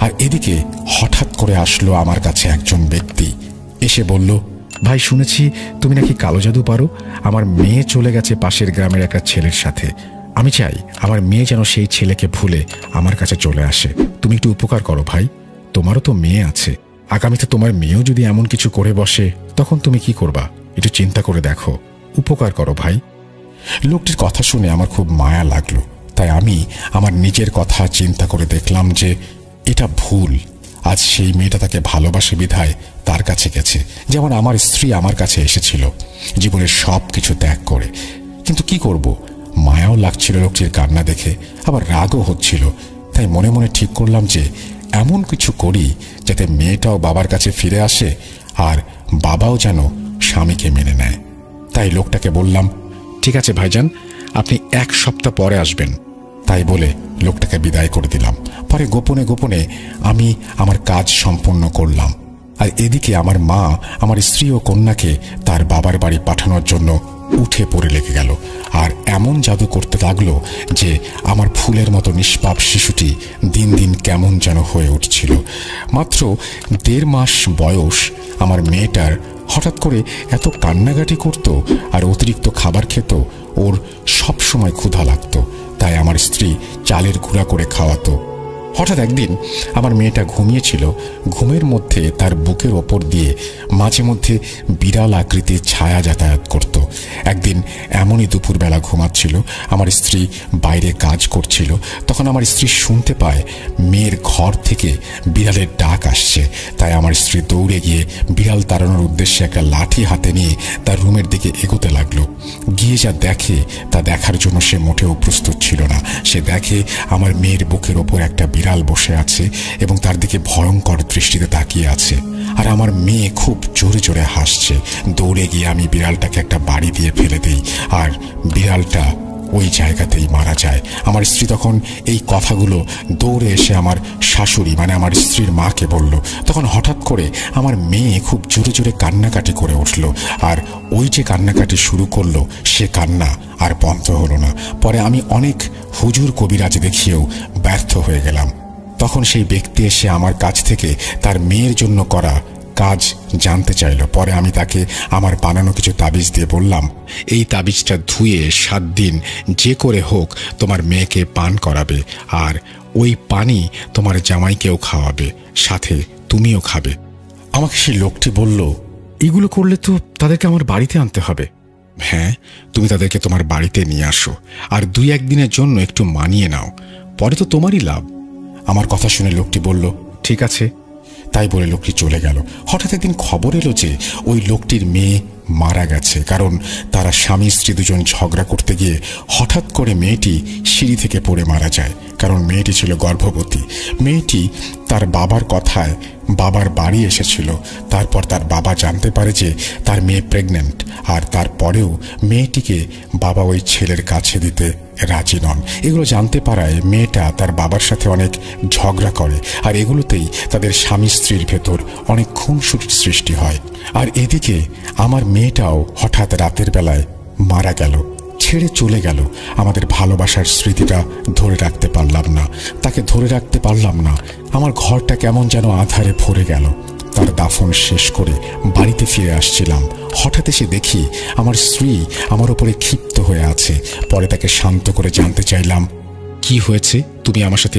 আর এদিকে হঠাৎ করে আসলো আমার কাছে একজন ব্যক্তি। এসে বলল, ভাই শুনেছি তুমি নাকি কালো জাদু পারো। আমার মেয়ে চলে গেছে পাশের গ্রামের একটা ছেলের সাথে। আমি চাই আমার মেয়ে যেন সেই ছেলেকে ভুলে আমার কাছে চলে আসে। তুমি একটু উপকার করো ভাই, তোমারও তো মেয়ে আছে। আগামীতে তোমার মেয়েও যদি এমন কিছু করে বসে তখন তুমি কি করবা? একটু চিন্তা করে দেখো, উপকার করো ভাই। লোকটির কথা শুনে আমার খুব মায়া লাগলো। তাই আমি আমার নিজের কথা চিন্তা করে দেখলাম যে এটা ভুল। আজ সেই মেয়েটা তাকে ভালোবাসে বিধায় তার কাছে গেছে, যেমন আমার স্ত্রী আমার কাছে এসেছিল জীবনের সব কিছু ত্যাগ করে। কিন্তু কি করব, মায়াও লাগছিল লোকটির কান্না দেখে, আবার রাগও হচ্ছিল। তাই মনে মনে ঠিক করলাম যে এমন কিছু করি যাতে মেয়েটাও বাবার কাছে ফিরে আসে আর বাবাও যেন স্বামীকে মেনে নেয়। তাই লোকটাকে বললাম, ঠিক আছে ভাইজান, আপনি 1 সপ্তাহ পরে আসবেন। তাই বলে লোকটাকে বিদায় করে দিলাম। পরে গোপনে গোপনে আমি আমার কাজ সম্পন্ন করলাম। আর এদিকে আমার মা আমার স্ত্রী ও কন্যাকে তার বাবার বাড়ি পাঠানোর জন্য উঠে পড়ে লেগে গেল। আর এমন জাদু করতে লাগলো যে আমার ফুলের মতো নিষ্পাপ শিশুটি দিন দিন কেমন যেন হয়ে উঠছিল। মাত্র 1.5 মাস বয়স আমার মেয়েটার হঠাৎ করে এত কান্নাকাটি করত আর অতিরিক্ত খাবার খেত। ওর সব সময় ক্ষুধা লাগত, তাই আমার স্ত্রী চালের গুঁড়া করে খাওয়াতো। হঠাৎ একদিন আমার মেয়েটা ঘুমিয়েছিল, ঘুমের মধ্যে তার বুকের ওপর দিয়ে মাঝে মধ্যে বিড়াল আকৃতির ছায়া যাতায়াত করত। একদিন এমনই দুপুরবেলা ঘুমাচ্ছিল, আমার স্ত্রী বাইরে কাজ করছিল। তখন আমার স্ত্রী শুনতে পায় মেয়ের ঘর থেকে বিড়ালের ডাক আসছে। তাই আমার স্ত্রী দৌড়ে গিয়ে বিড়াল তাড়ানোর উদ্দেশ্যে একটা লাঠি হাতে নিয়ে তার রুমের দিকে এগোতে লাগলো। গিয়ে যা দেখে তা দেখার জন্য সে মোটেও প্রস্তুত ছিল না। সে দেখে আমার মেয়ের বুকের ওপর একটা বিড়াল বসে আছে এবং তার দিকে ভয়ঙ্কর দৃষ্টিতে তাকিয়ে আছে। আর আমার মেয়ে খুব জোরে জোরে হাসছে। দৌড়ে গিয়ে আমি বিড়ালটাকে একটা বাড়ি দিয়ে ফেলে দিই আর বিড়ালটা ওই জায়গাতেই মারা যায়। আমার স্ত্রী তখন এই কথাগুলো দৌড়ে এসে আমার শাশুড়ি মানে আমার স্ত্রীর মাকে বলল। তখন হঠাৎ করে আমার মেয়ে খুব জোরে জোরে কান্নাকাটি করে উঠল। আর ওই যে কান্নাকাটি শুরু করলো সে কান্না আর বন্ধ হলো না। পরে আমি অনেক হুজুর কবিরাজ দেখিয়েও ব্যর্থ হয়ে গেলাম। তখন সেই ব্যক্তি এসে আমার কাছ থেকে তার মেয়ের জন্য করা কাজ জানতে চাইল। পরে আমি তাকে আমার বানানো কিছু তাবিজ দিয়ে বললাম, এই তাবিজটা ধুয়ে 7 দিন যে করে হোক তোমার মেয়েকে পান করাবে আর ওই পানি তোমার জামাইকেও খাওয়াবে, সাথে তুমিও খাবে। আমাকে সেই লোকটি বলল, এগুলো করলে তো তাদেরকে আমার বাড়িতে আনতে হবে। হ্যাঁ, তুমি তাদেরকে তোমার বাড়িতে নিয়ে আসো আর 2-1 দিনের জন্য একটু মানিয়ে নাও, পরে তো তোমারই লাভ। আমার কথা শুনে লোকটি বলল, ঠিক আছে। তাই বলে লোকটি চলে গেল। হঠাৎ একদিন খবর এলো যে ওই লোকটির মেয়ে মারা গেছে, কারণ তারা স্বামী স্ত্রী দুজন ঝগড়া করতে গিয়ে হঠাৎ করে মেয়েটি সিঁড়ি থেকে পড়ে মারা যায়। কারণ মেয়েটি ছিল গর্ভবতী। মেয়েটি তার বাবার কথায় বাবার বাড়ি এসেছিল। তারপর তার বাবা জানতে পারে যে তার মেয়ে প্রেগন্যান্ট, আর তারপরেও মেয়েটিকে বাবা ওই ছেলের কাছে দিতে রাজি নন। এগুলো জানতে পারায় মেয়েটা তার বাবার সাথে অনেক ঝগড়া করে, আর এগুলোতেই তাদের স্বামী স্ত্রীর ভেতর অনেক খুনসুটির সৃষ্টি হয়। আর এদিকে আমার মেয়েটাও হঠাৎ রাতের বেলায় মারা গেল, ছেড়ে চলে গেল। আমাদের ভালোবাসার স্মৃতিটা ধরে রাখতে পারলাম না, তাকে ধরে রাখতে পারলাম না। আমার ঘরটা কেমন যেন আঁধারে ভরে গেল। তার দাফন শেষ করে বাড়িতে ফিরে আসছিলাম, হঠাৎ এসে দেখি আমার স্ত্রী আমার উপরে ক্ষিপ্ত হয়ে আছে। পরে তাকে শান্ত করে জানতে চাইলাম, কি হয়েছে, তুমি আমার সাথে